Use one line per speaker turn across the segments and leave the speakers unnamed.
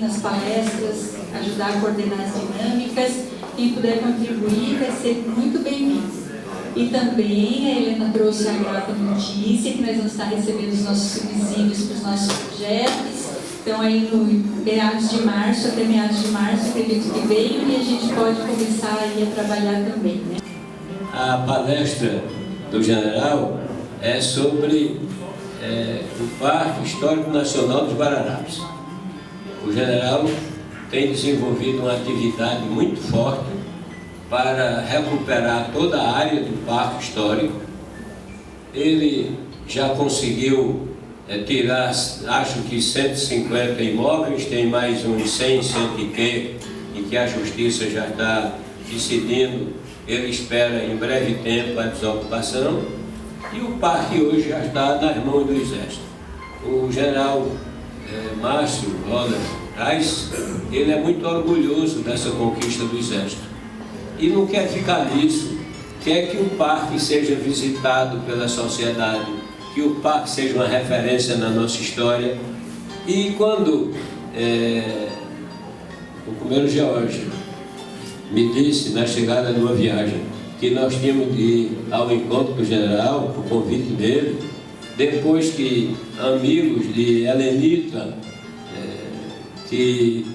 nas palestras, ajudar a coordenar as dinâmicas. Quem puder contribuir vai ser muito bem-vindo. E também a Helena trouxe a grata notícia que nós vamos estar recebendo os nossos subsídios para os nossos projetos. Então, aí no meados de março, até meados de março, acredito que veio e a gente pode começar aí a trabalhar também, né?
A palestra do general é sobre o Parque Histórico Nacional dos Guararapes. O general tem desenvolvido uma atividade muito forte para recuperar toda a área do Parque Histórico. Ele já conseguiu tirar, acho que 150 imóveis, tem mais uns 100, 100 e que a Justiça já está decidindo. Ele espera em breve tempo a desocupação e o parque hoje já está nas mãos do Exército. O general Márcio Roller Reis, ele é muito orgulhoso dessa conquista do Exército e não quer ficar nisso, quer que o parque seja visitado pela sociedade, que o parque seja uma referência na nossa história. E quando o primeiro George me disse, na chegada de uma viagem, que nós tínhamos de ir ao encontro do general, por convite dele, depois que amigos de Helenita, que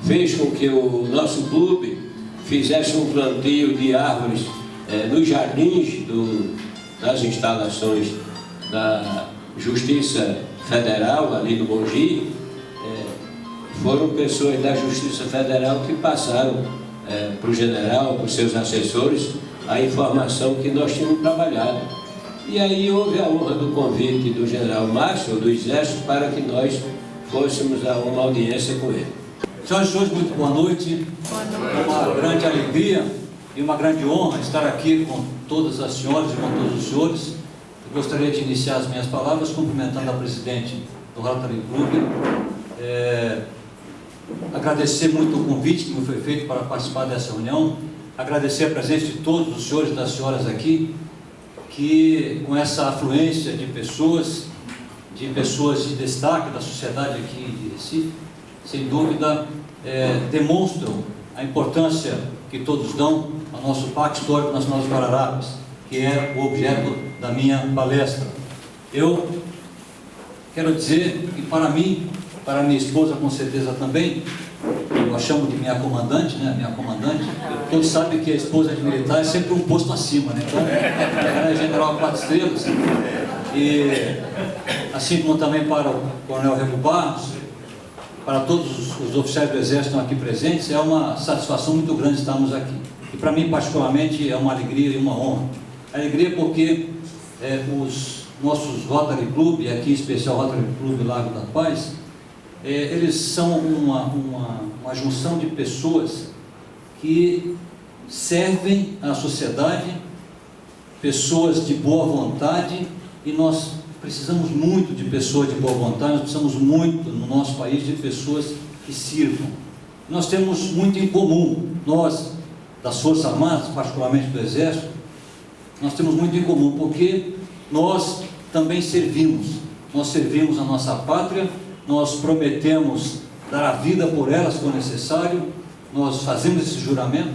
fez com que o nosso clube fizesse um plantio de árvores nos jardins das instalações da Justiça Federal, ali no Mogi, foram pessoas da Justiça Federal que passaram para o general, para os seus assessores, a informação que nós tínhamos trabalhado. E aí houve a honra do convite do general Márcio, do Exército, para que nós fôssemos a uma audiência com ele.
Senhoras e senhores, muito boa noite. É uma grande alegria e uma grande honra estar aqui com todas as senhoras e com todos os senhores. Eu gostaria de iniciar as minhas palavras cumprimentando a presidente do Rotary Club, agradecer muito o convite que me foi feito para participar dessa reunião, agradecer a presença de todos os senhores e das senhoras aqui, que com essa afluência de pessoas de destaque da sociedade aqui de Recife, sem dúvida demonstram a importância que todos dão ao nosso Parque Histórico Nacional dos Guararapes, que é o objeto da minha palestra. Eu quero dizer que para mim, para minha esposa com certeza também, eu a chamo de minha comandante, né? Minha comandante, todos sabem que a esposa de militar é sempre um posto acima, né? Então, ela é general 4 estrelas, e assim como também para o coronel Rego Barros, para todos os oficiais do Exército que estão aqui presentes, é uma satisfação muito grande estarmos aqui. E para mim, particularmente, é uma alegria e uma honra. Alegria porque os nossos Rotary Club, e aqui em especial o Rotary Club Largo da Paz, eles são uma junção de pessoas que servem à sociedade, pessoas de boa vontade, e nós precisamos muito de pessoas de boa vontade, nós precisamos muito no nosso país de pessoas que sirvam. Nós temos muito em comum, nós das Forças Armadas, particularmente do Exército, nós temos muito em comum, porque nós também servimos a nossa pátria, nós prometemos dar a vida por ela se for necessário, nós fazemos esse juramento,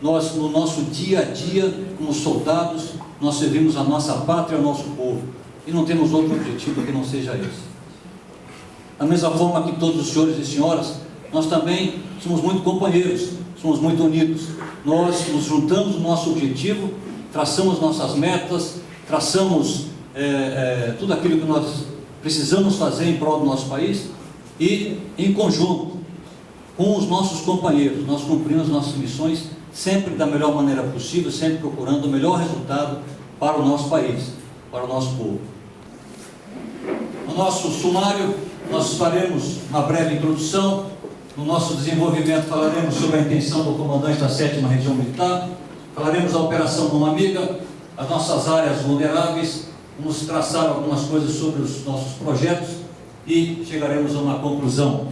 nós no nosso dia a dia, como soldados, nós servimos a nossa pátria e ao nosso povo, e não temos outro objetivo que não seja esse. Da mesma forma que todos os senhores e senhoras, nós também somos muito companheiros, somos muito unidos, nós nos juntamos no nosso objetivo, traçamos nossas metas, traçamos tudo aquilo que nós precisamos fazer em prol do nosso país, e em conjunto com os nossos companheiros, nós cumprimos nossas missões sempre da melhor maneira possível, sempre procurando o melhor resultado para o nosso país, para o nosso povo. No nosso sumário, nós faremos uma breve introdução. No nosso desenvolvimento falaremos sobre a intenção do comandante da 7ª Região Militar, falaremos da Operação Mão Amiga, as nossas áreas vulneráveis, vamos traçar algumas coisas sobre os nossos projetos e chegaremos a uma conclusão.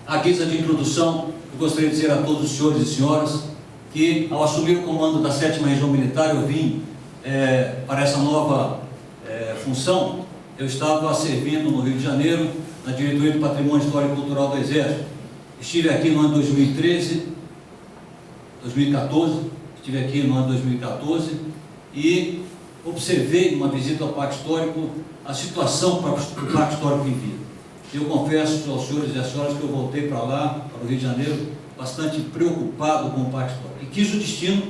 À guisa de introdução, eu gostaria de dizer a todos os senhores e senhoras que, ao assumir o comando da 7ª Região Militar, eu vim para essa nova função eu estava servindo no Rio de Janeiro, na diretoria do Patrimônio Histórico e Cultural do Exército. Estive aqui no ano 2014, estive aqui no ano 2014 e observei, numa visita ao Parque Histórico, a situação que o Parque Histórico vivia. Eu confesso aos senhores e às senhoras que eu voltei para lá, para o Rio de Janeiro, bastante preocupado com o Parque Histórico. E quis o destino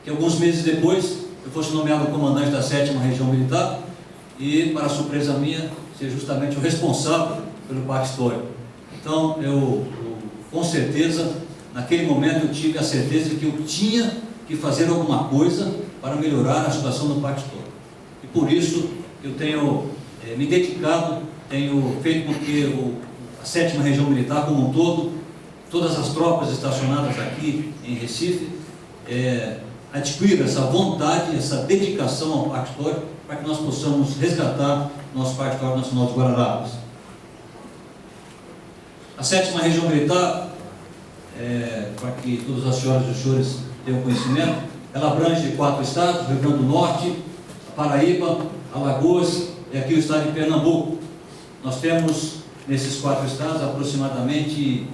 que alguns meses depois eu fosse nomeado comandante da 7ª Região Militar e, para surpresa minha, ser justamente o responsável pelo Parque Histórico. Então, eu com certeza, naquele momento eu tive a certeza que eu tinha que fazer alguma coisa para melhorar a situação do Parque Histórico. E por isso eu tenho me dedicado, tenho feito com que a 7ª Região Militar como um todo, todas as tropas estacionadas aqui em Recife, adquiram essa vontade, essa dedicação ao Parque Histórico, para que nós possamos resgatar nosso Parque Histórico Nacional dos Guararapes. A 7ª Região Militar, para que todas as senhoras e os senhores tenham conhecimento, ela abrange 4 estados: Rio Grande do Norte, Paraíba, Alagoas e aqui o estado de Pernambuco. Nós temos nesses 4 estados aproximadamente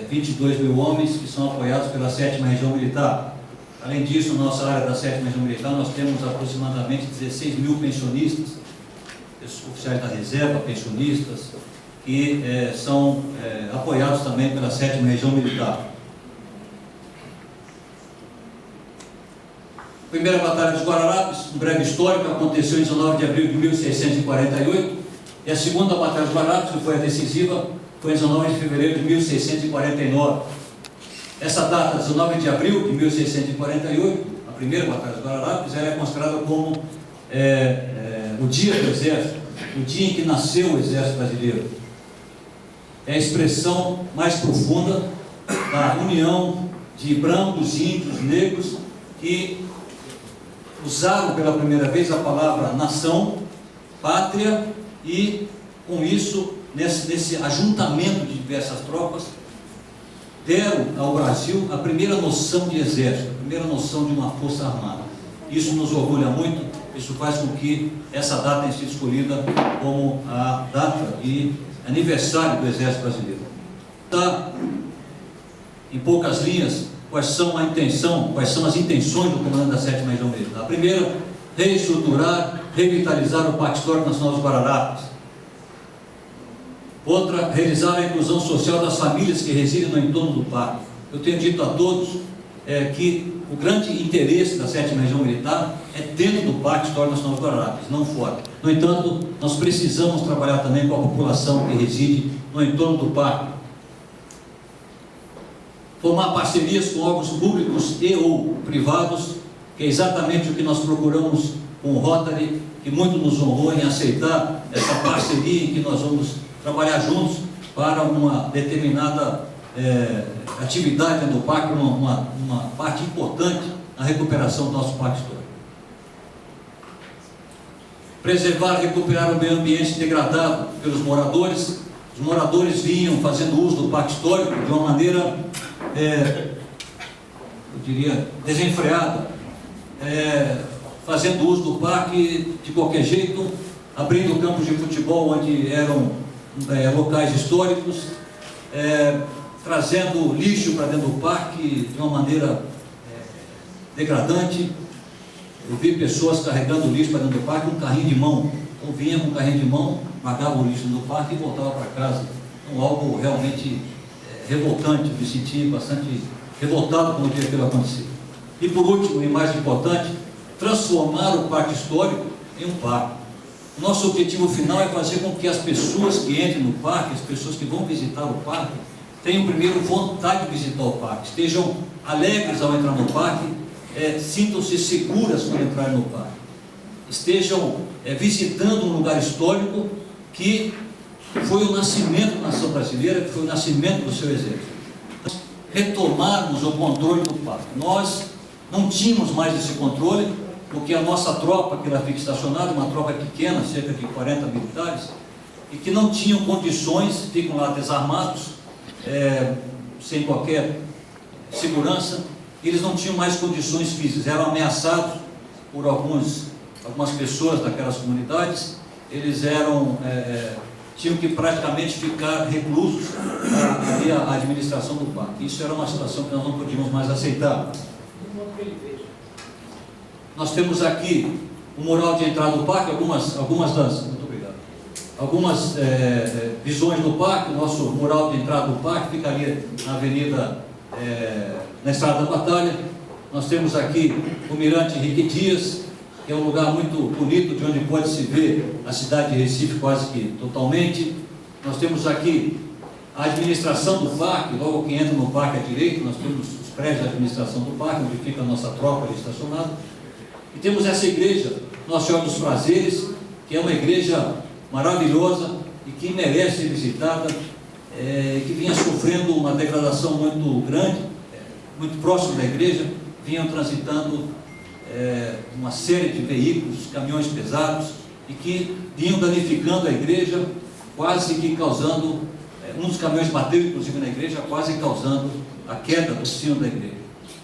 22 mil homens que são apoiados pela 7ª Região Militar. Além disso, na nossa área da 7ª Região Militar, nós temos aproximadamente 16 mil pensionistas, oficiais da reserva, pensionistas, que são apoiados também pela 7ª Região Militar. A primeira Batalha dos Guararapes, um breve histórico, aconteceu em 19 de abril de 1648, e a segunda Batalha dos Guararapes, que foi a decisiva, foi em 19 de fevereiro de 1649. Essa data, 19 de abril de 1648, a primeira Batalha dos Guararapes, ela é considerada como o dia do Exército, o dia em que nasceu o Exército Brasileiro. É a expressão mais profunda da união de brancos, índios, negros, que usaram pela primeira vez a palavra nação, pátria, e com isso, nesse ajuntamento de diversas tropas, deram ao Brasil a primeira noção de exército, a primeira noção de uma força armada. Isso nos orgulha muito, isso faz com que essa data tenha sido escolhida como a data de aniversário do Exército Brasileiro. Tá, em poucas linhas, quais são as intenções do comandante da 7ª Região Militar. A primeira, reestruturar, revitalizar o Parque Histórico Nacional dos Guararapes. Outra, realizar a inclusão social das famílias que residem no entorno do parque. Eu tenho dito a todos que o grande interesse da 7ª Região Militar é dentro do Parque Histórico Nacional dos Guararapes, não fora. No entanto, nós precisamos trabalhar também com a população que reside no entorno do parque. Formar parcerias com órgãos públicos e ou privados, que é exatamente o que nós procuramos com o Rotary, que muito nos honrou em aceitar essa parceria em que nós vamos trabalhar juntos para uma determinada atividade do parque, uma parte importante na recuperação do nosso parque histórico. Preservar e recuperar o meio ambiente degradado pelos moradores. Os moradores vinham fazendo uso do parque histórico de uma maneira, eu diria, desenfreada, fazendo uso do parque de qualquer jeito, abrindo campos de futebol onde eram locais históricos, trazendo lixo para dentro do parque de uma maneira degradante. Eu vi pessoas carregando lixo para dentro do parque com um carrinho de mão. Então vinha com um carrinho de mão, pagava o lixo no parque e voltava para casa. Então algo realmente revoltante. Eu me senti bastante revoltado quando vi aquilo acontecer. E por último, e mais importante, transformar o parque histórico em um parque. O nosso objetivo final é fazer com que as pessoas que entrem no parque, as pessoas que vão visitar o parque, tenham primeiro vontade de visitar o parque, estejam alegres ao entrar no parque, sintam-se seguras quando entrarem no parque, estejam visitando um lugar histórico que foi o nascimento da nação brasileira, que foi o nascimento do seu exército. Retomarmos o controle do parque. Nós não tínhamos mais esse controle, porque a nossa tropa, que ela fica estacionada, uma tropa pequena, cerca de 40 militares, e que não tinham condições, ficam lá desarmados, sem qualquer segurança, eles não tinham mais condições físicas, eram ameaçados por algumas pessoas daquelas comunidades, eles tinham que praticamente ficar reclusos ali à administração do parque. Isso era uma situação que nós não podíamos mais aceitar. Nós temos aqui o mural de entrada do parque, algumas visões do parque. O nosso mural de entrada do parque ficaria na avenida, na Estrada da Batalha. Nós temos aqui o Mirante Henrique Dias, que é um lugar muito bonito, de onde pode se ver a cidade de Recife quase que totalmente. Nós temos aqui a administração do parque, logo que entra no parque à direita, nós temos os prédios da administração do parque, onde fica a nossa tropa ali estacionada. E temos essa igreja, Nossa Senhora dos Prazeres, que é uma igreja maravilhosa e que merece ser visitada, que vinha sofrendo uma degradação muito grande, muito próximo da igreja, vinham transitando uma série de veículos, caminhões pesados, e que vinham danificando a igreja, quase que causando, um dos caminhões bateu inclusive na igreja, quase causando a queda do sino da igreja.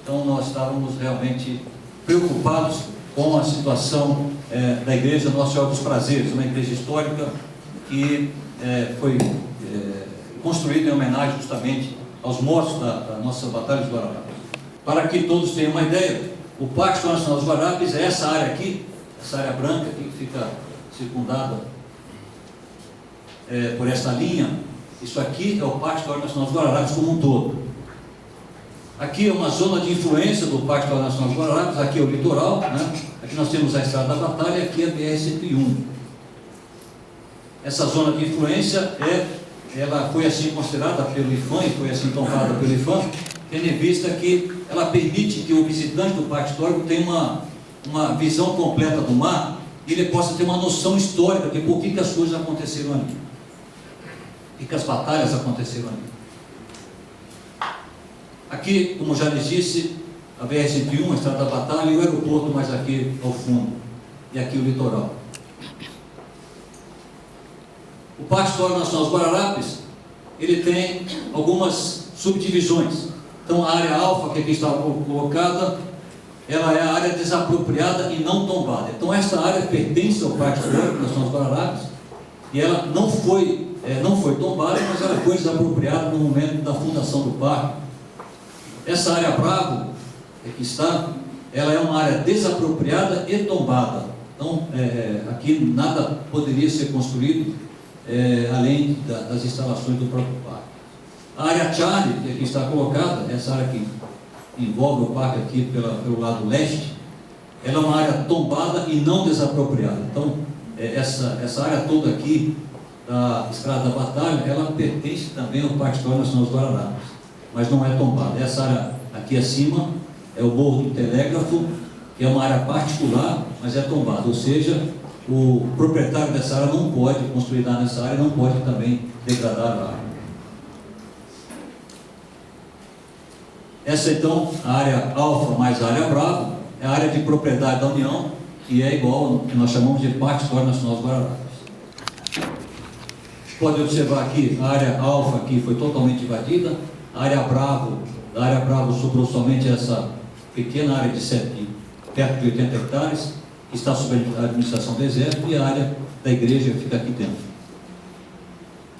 Então nós estávamos realmente preocupados com a situação da igreja Nossa Senhora dos Prazeres, uma igreja histórica que foi construída em homenagem justamente aos mortos da nossa Batalha dos Guararapes. Para que todos tenham uma ideia, o Parque Histórico Nacional dos Guararapes é essa área aqui, essa área branca aqui que fica circundada por esta linha. Isso aqui é o Parque Histórico Nacional dos Guararapes como um todo. Aqui é uma zona de influência do Parque Histórico Nacional dos Guararapes, aqui é o litoral, né? Aqui nós temos a Estrada da Batalha e aqui é a BR-101. Essa zona de influência ela foi assim considerada pelo IFAM e foi assim tombada pelo IFAM, tendo em vista que ela permite que o visitante do Parque Histórico tenha uma visão completa do mar e ele possa ter uma noção histórica de por que as coisas aconteceram ali, por que as batalhas aconteceram ali. Aqui, como já lhes disse, a BR-101, a Estrada da Batalha e o aeroporto mais aqui ao fundo, e aqui o litoral. O Parque Histórico Nacional dos Guararapes, ele tem algumas subdivisões. Então a área alfa, que aqui está colocada, ela é a área desapropriada e não tombada. Então esta área pertence ao Parque Histórico Nacional dos Guararapes e ela não foi tombada, mas ela foi desapropriada no momento da fundação do parque. Essa área Bravo, que está, ela é uma área desapropriada e tombada. Então aqui nada poderia ser construído além das instalações do próprio parque. A área Charlie, que aqui está colocada, essa área que envolve o parque aqui pelo lado leste, ela é uma área tombada e não desapropriada. Então, essa área toda aqui da Estrada da Batalha, ela pertence também ao Parque Histórico Nacional dos Guararapes, mas não é tombada. Essa área aqui acima é o Morro do Telégrafo, que é uma área particular, mas é tombada, ou seja, o proprietário dessa área não pode construir nada nessa área, não pode também degradar a área. Essa então, a área alfa mais a área bravo, é a área de propriedade da União, que é igual ao que nós chamamos de Parque Histórico Nacional dos Guararapes. Pode observar aqui, a área alfa aqui foi totalmente invadida, a área bravo sobrou somente essa pequena área de perto de 80 hectares, que está sob a administração do Exército, e a área da igreja fica aqui dentro.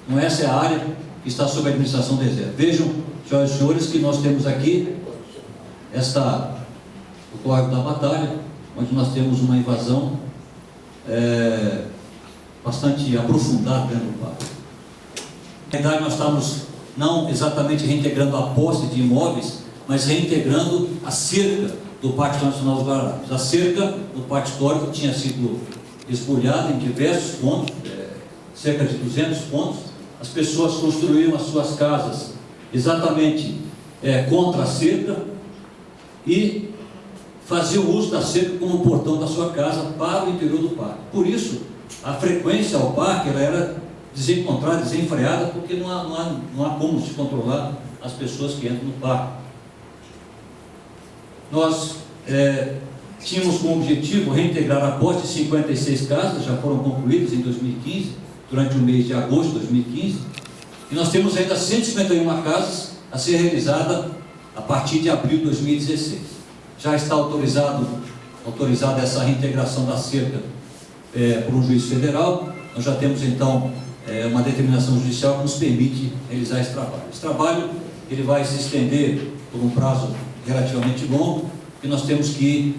Então essa é a área que está sob a administração do Exército. Vejam, senhoras e senhores, que nós temos aqui o Córrego da Batalha, onde nós temos uma invasão bastante aprofundada dentro do parque. Na verdade, nós estamos não exatamente reintegrando a posse de imóveis, mas reintegrando a cerca do Parque Nacional dos Guararapes. A cerca do Parque Histórico tinha sido esbulhada em diversos pontos, cerca de 200 pontos. As pessoas construíram as suas casas exatamente contra a cerca e faziam uso da cerca como portão da sua casa para o interior do parque. Por isso, a frequência ao parque ela era desencontrada, desenfreada, porque não há como se controlar as pessoas que entram no parque. Nós tínhamos como objetivo reintegrar a posse de 56 casas, já foram concluídas em 2015, durante o mês de agosto de 2015, e nós temos ainda 151 casas a ser realizada a partir de abril de 2016. Já está autorizada essa reintegração da cerca por um juiz federal, nós já temos então uma determinação judicial que nos permite realizar esse trabalho. Esse trabalho ele vai se estender por um prazo relativamente longo, e nós temos que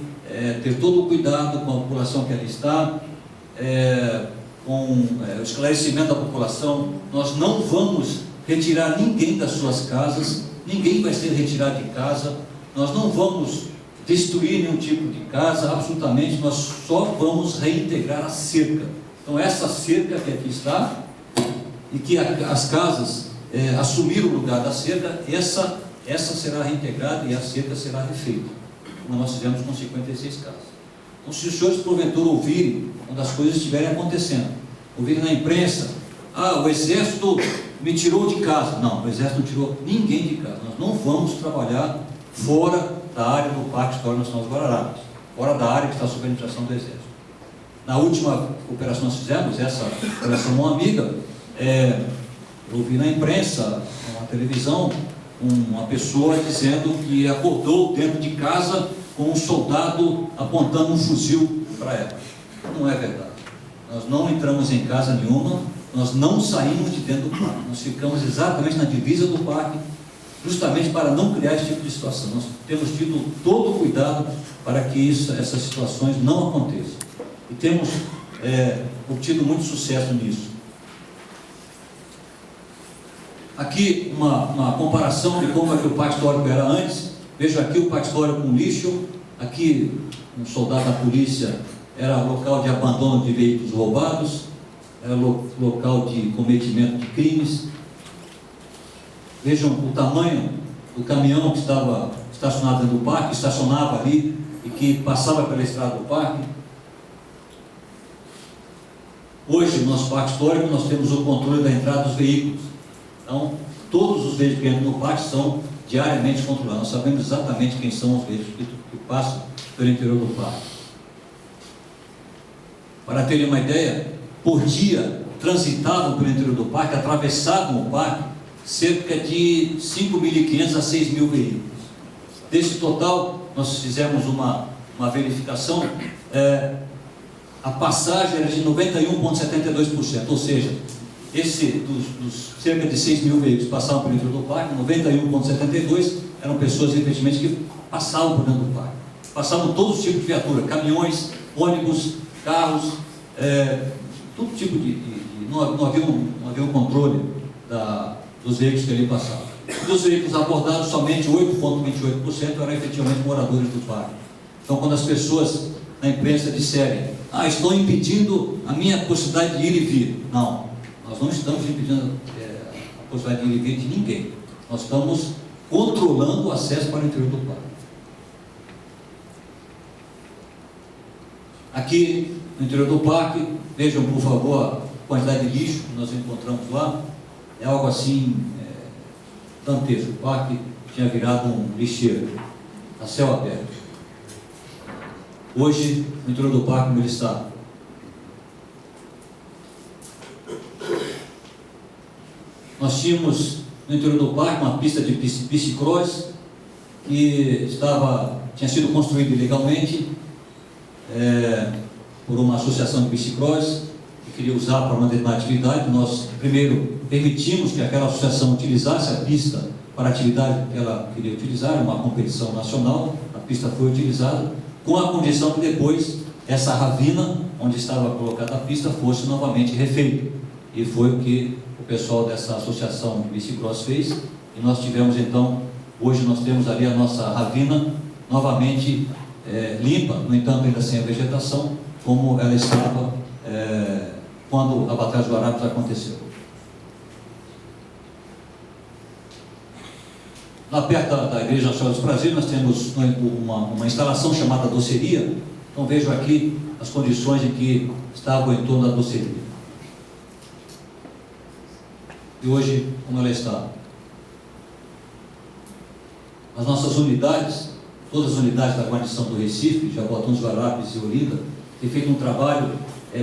ter todo o cuidado com a população que ali está, com o esclarecimento da população. Nós não vamos retirar ninguém das suas casas, ninguém vai ser retirado de casa, nós não vamos destruir nenhum tipo de casa, absolutamente, nós só vamos reintegrar a cerca. Então essa cerca que aqui está, e que as casas assumiram o lugar da cerca, essa será reintegrada e a cerca será refeita, como nós fizemos com 56 casas. Então, se os senhores porventura ouvirem, quando as coisas estiverem acontecendo, ouvirem na imprensa, o exército me tirou de casa. Não, o exército não tirou ninguém de casa. Nós não vamos trabalhar fora da área do Parque Histórico Nacional dos Guararapes, fora da área que está sob a administração do exército. Na última operação que nós fizemos, essa operação Mão Amiga, eu vi na imprensa, na televisão, uma pessoa dizendo que acordou dentro de casa com um soldado apontando um fuzil para ela. Não é verdade. Nós não entramos em casa nenhuma, nós não saímos de dentro do parque, nós ficamos exatamente na divisa do parque, justamente para não criar esse tipo de situação. Nós temos tido todo o cuidado para que essas situações não aconteçam. E temos obtido muito sucesso nisso. Aqui uma comparação de como é que o Parque Histórico era antes. Veja aqui o Parque Histórico com lixo. Aqui um soldado da polícia era local de abandono de veículos roubados, era local de cometimento de crimes. Vejam o tamanho do caminhão que estava estacionado dentro do parque, estacionava ali e que passava pela estrada do parque. Hoje, no nosso Parque Histórico, nós temos o controle da entrada dos veículos. Então, todos os veículos que entram no parque são diariamente controlados. Nós sabemos exatamente quem são os veículos que passam pelo interior do parque. Para terem uma ideia, por dia transitavam pelo interior do parque, atravessavam o parque, cerca de 5.500 a 6.000 veículos. Desse total, nós fizemos uma verificação, a passagem era de 91,72%, ou seja, dos cerca de 6.000 veículos que passavam por dentro do parque, 91,72% eram pessoas, evidentemente, que passavam por dentro do parque. Passavam todos os tipos de viatura, caminhões, ônibus, carros, todo tipo não havia um controle dos veículos que ali passavam. Dos veículos abordados, somente 8,28% eram efetivamente moradores do parque. Então, quando as pessoas na imprensa disserem, estão impedindo a minha possibilidade de ir e vir. Não, nós não estamos impedindo a possibilidade de ir e vir de ninguém. Nós estamos controlando o acesso para o interior do parque. Aqui no interior do parque, vejam por favor a quantidade de lixo que nós encontramos lá. É algo assim dantesco. O parque tinha virado um lixeiro a céu aberto. Hoje, no interior do parque, como ele está? Nós tínhamos no interior do parque uma pista de bicicross que tinha sido construída ilegalmente por uma associação de bicicross que queria usar para uma determinada atividade. Nós primeiro permitimos que aquela associação utilizasse a pista para a atividade que ela queria utilizar, uma competição nacional. A pista foi utilizada com a condição que depois essa ravina onde estava colocada a pista fosse novamente refeita. E foi o que o pessoal dessa associação de bicicross fez, e nós tivemos então, hoje nós temos ali a nossa ravina novamente limpa, no entanto ainda sem a vegetação, como ela estava quando a Batalha dos Guararapes aconteceu. Lá perto da Igreja Nacional dos Prazeres, nós temos uma instalação chamada doceria. Então vejam aqui as condições em que estavam em torno da doceria. E hoje, como ela está? As nossas unidades, todas as unidades da guarnição do Recife, Jaboatão dos Guararapes e Olinda, têm feito um trabalho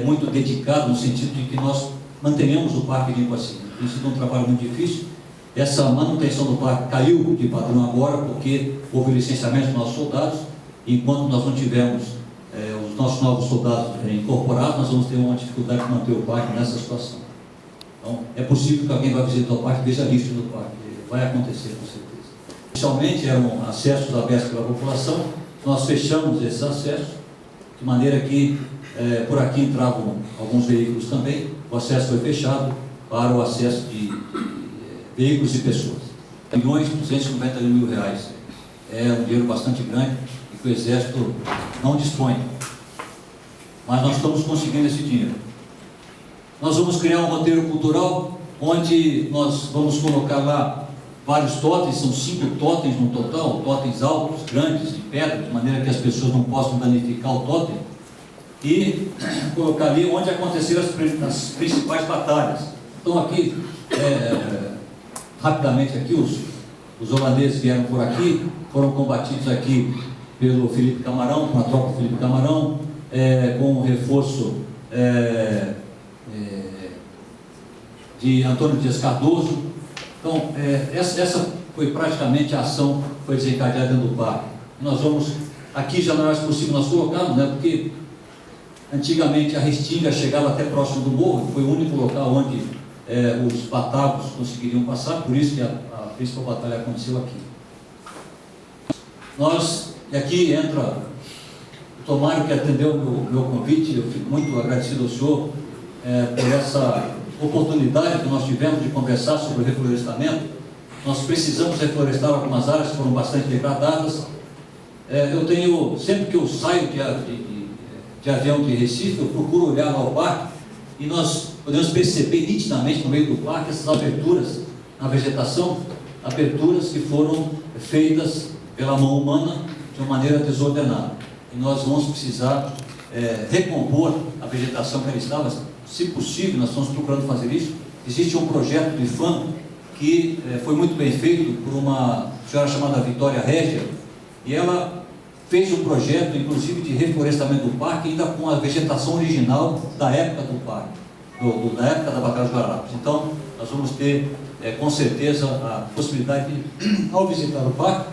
muito dedicado, no sentido de que nós mantenhamos o parque limpo assim. Tem sido um trabalho muito difícil. Essa manutenção do parque caiu de padrão agora, porque houve licenciamento dos nossos soldados, e enquanto nós não tivermos os nossos novos soldados incorporados, nós vamos ter uma dificuldade de manter o parque nessa situação. Então, é possível que alguém vá visitar o parque e veja lixo no parque. Vai acontecer, com certeza. Inicialmente eram acessos abertos pela população, nós fechamos esses acessos, de maneira que por aqui entravam alguns veículos também, o acesso foi fechado para o acesso de veículos e pessoas. R$1.290.000. É um dinheiro bastante grande e que o Exército não dispõe. Mas nós estamos conseguindo esse dinheiro. Nós vamos criar um roteiro cultural onde nós vamos colocar lá vários totens, são 5 totens no total, totens altos, grandes, de pedra, de maneira que as pessoas não possam danificar o totem, e colocar ali onde aconteceram as principais batalhas. Então aqui, rapidamente aqui, os holandeses vieram por aqui, foram combatidos aqui pelo Felipe Camarão, com a tropa Felipe Camarão, com o reforço de Antônio Dias Cardoso. Então, essa foi praticamente a ação que foi desencadeada dentro do parque. Nós vamos, aqui já não é mais possível nós colocarmos, né, porque antigamente a Restinga chegava até próximo do morro, foi o único local onde os batavos conseguiriam passar, por isso que a principal batalha aconteceu aqui. E aqui entra o Tomário, que atendeu o meu convite. Eu fico muito agradecido ao senhor por essa oportunidade que nós tivemos de conversar sobre o reflorestamento. Nós precisamos reflorestar algumas áreas que foram bastante degradadas. Eu tenho, sempre que eu saio de avião de Recife, eu procuro olhar lá o parque e nós podemos perceber nitidamente no meio do parque essas aberturas na vegetação, aberturas que foram feitas pela mão humana de uma maneira desordenada. E nós vamos precisar recompor a vegetação que ela estava. Se possível, nós estamos procurando fazer isso. Existe um projeto do IFAM que foi muito bem feito por uma senhora chamada Vitória Régia, e ela fez um projeto, inclusive, de reflorestamento do parque, ainda com a vegetação original da época do parque, da época da Batalha dos Guararapes. Então, nós vamos ter, com certeza, a possibilidade de, ao visitar o parque,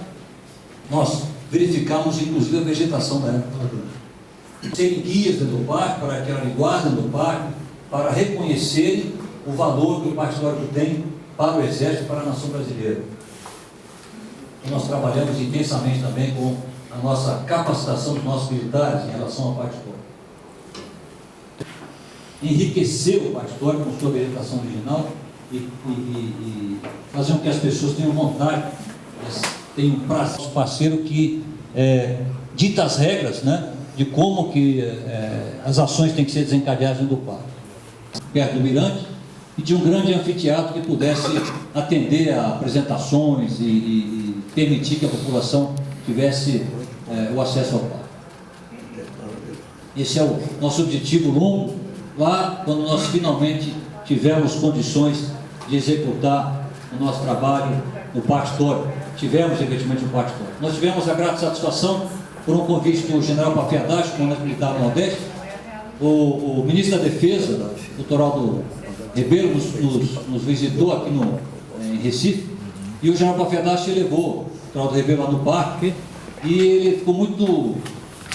nós verificamos, inclusive, a vegetação da época. Serem guias dentro do parque, para que ela guardem do parque, para reconhecerem o valor que o Parque Histórico tem para o Exército e para a nação brasileira. E nós trabalhamos intensamente também com a nossa capacitação dos nossos militares em relação ao Parque Histórico. Enriquecer o Parque Histórico com sua vegetação original e fazer com que as pessoas tenham vontade, tenham um parceiro que dita as regras, né, de como que as ações têm que ser desencadeadas dentro do parque. Perto do mirante, e de um grande anfiteatro que pudesse atender a apresentações e permitir que a população tivesse o acesso ao parque. Esse é o nosso objetivo longo, lá quando nós finalmente tivermos condições de executar o nosso trabalho no Parque Histórico. Tivemos efetivamente o Parque Histórico. Nós tivemos a grata satisfação por um convite do general Pafiadache, comandante militar do Nordeste. O ministro da Defesa, Dr. Aldo Ribeiro, nos visitou aqui em Recife, e o general Pafiadache levou o Dr. Aldo Ribeiro lá no parque, e ele ficou muito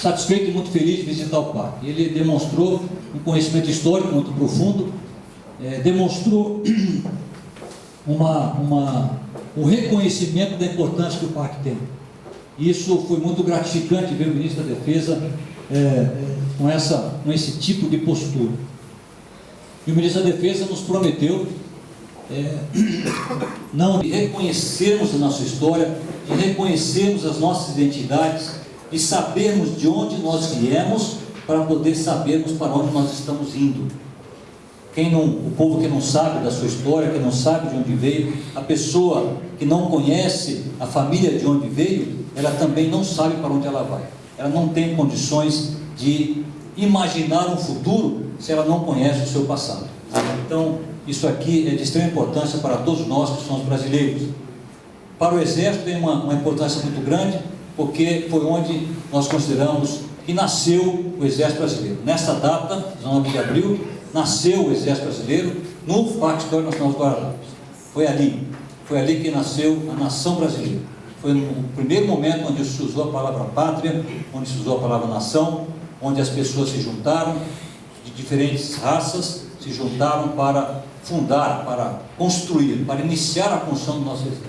satisfeito e muito feliz de visitar o parque. Ele demonstrou um conhecimento histórico muito profundo, demonstrou o reconhecimento da importância que o parque tem. Isso foi muito gratificante ver o ministro da Defesa com esse tipo de postura. E o ministro da Defesa nos prometeu não de reconhecermos a nossa história, de reconhecermos as nossas identidades e sabermos de onde nós viemos para poder sabermos para onde nós estamos indo. O povo que não sabe da sua história, que não sabe de onde veio, a pessoa que não conhece a família de onde veio, ela também não sabe para onde ela vai. Ela não tem condições de imaginar um futuro se ela não conhece o seu passado. Então, isso aqui é de extrema importância para todos nós que somos brasileiros. Para o Exército tem uma importância muito grande, porque foi onde nós consideramos que nasceu o Exército Brasileiro. Nesta data, 19 de abril, nasceu o Exército Brasileiro no Parque Histórico Nacional dos Guararapes. Foi ali que nasceu a nação brasileira. Foi no primeiro momento onde se usou a palavra pátria, onde se usou a palavra nação, onde as pessoas se juntaram, de diferentes raças, se juntaram para fundar, para construir, para iniciar a construção do nosso exército.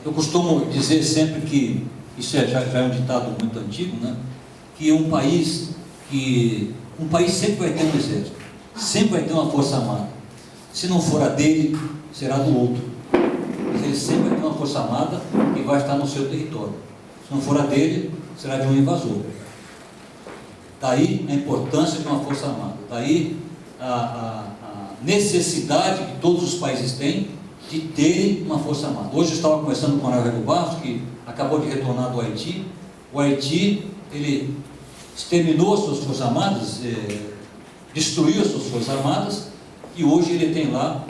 Eu costumo dizer sempre que, isso já é um ditado muito antigo, né? Que um país sempre vai ter um exército, sempre vai ter uma força armada. Se não for a dele, será do outro. Mas ele sempre vai ter uma força armada que vai estar no seu território. Se não for a dele, será de um invasor. Daí a importância de uma força armada, daí a necessidade que todos os países têm de terem uma força armada. Hoje eu estava conversando com o Coronel Barros, que acabou de retornar do Haiti. O Haiti, ele exterminou as suas forças armadas, destruiu as suas forças armadas, e hoje ele tem lá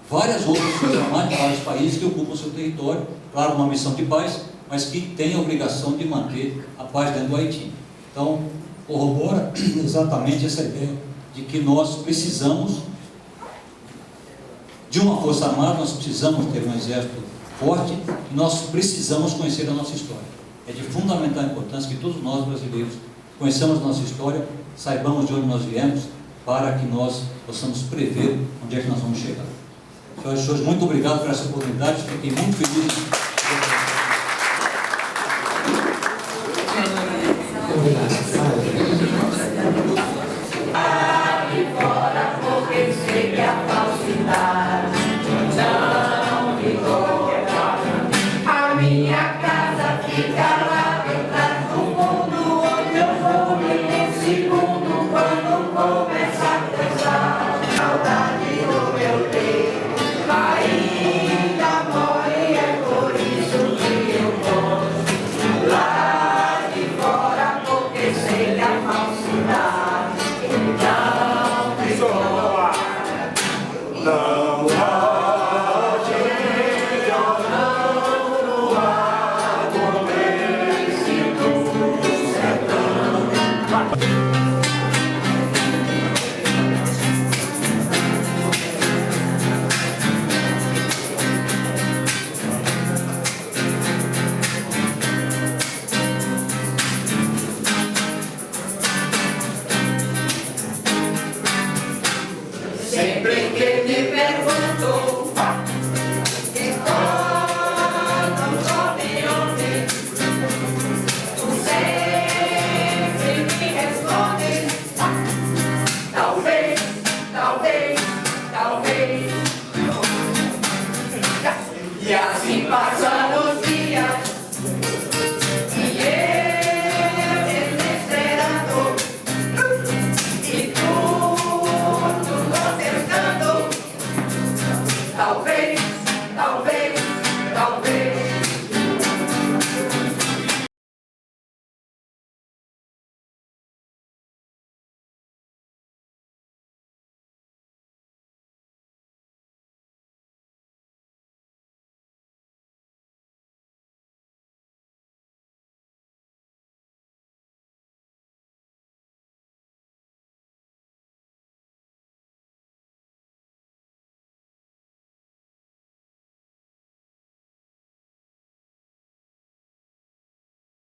várias outras forças armadas de vários países que ocupam o seu território, claro, uma missão de paz, mas que tem a obrigação de manter a paz dentro do Haiti. Então, corrobora exatamente essa ideia de que nós precisamos de uma força armada, nós precisamos ter um exército forte e nós precisamos conhecer a nossa história. É de fundamental importância que todos nós brasileiros conheçamos a nossa história, saibamos de onde nós viemos, para que nós possamos prever onde é que nós vamos chegar. Senhoras e senhores, muito obrigado por essa oportunidade, fiquei muito feliz.
Sempre que te pergunto que quando sobe tu sempre me respondes talvez, talvez, talvez. E assim passam os dias.